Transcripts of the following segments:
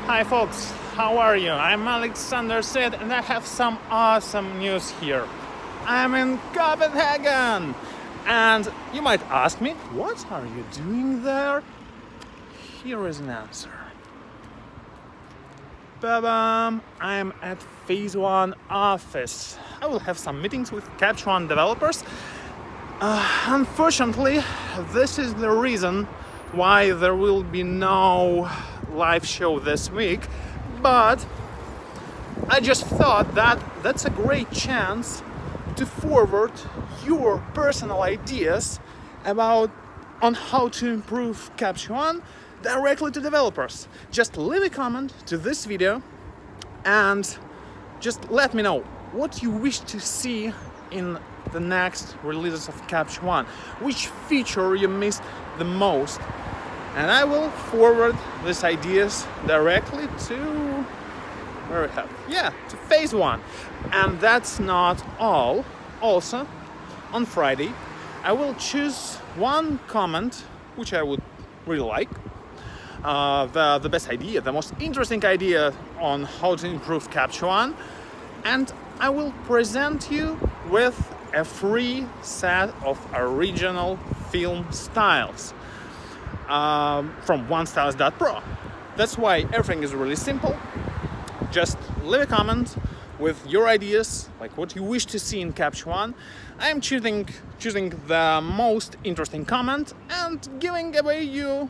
Hi folks, how are you? I'm Alexander Sid and I have some awesome news here. I'm in Copenhagen! And you might ask me, what are you doing there? Here is an answer. Ba-bam! I'm at Phase 1 office. I will have some meetings with Capture One developers. Unfortunately, this is the reason why there will be no live show this week, but I just thought that that's a great chance to forward your personal ideas on how to improve Capture One directly to developers. Just leave a comment to this video and just let me know what you wish to see in the next releases of Capture One, which feature you missed the most, and I will forward these ideas directly to to Phase 1. And that's not all. Also, on Friday, I will choose one comment which I would really like, the best idea, the most interesting idea on how to improve Capture One, and I will present you with a free set of original film styles from onestyles.pro. That's why everything is really simple. Just leave a comment with your ideas, like what you wish to see in Capture One. I'm choosing the most interesting comment and giving away you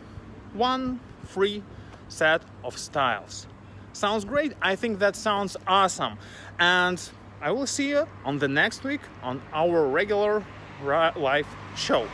one free set of styles. Sounds great? I think that sounds awesome. And I will see you on the next week on our regular live show.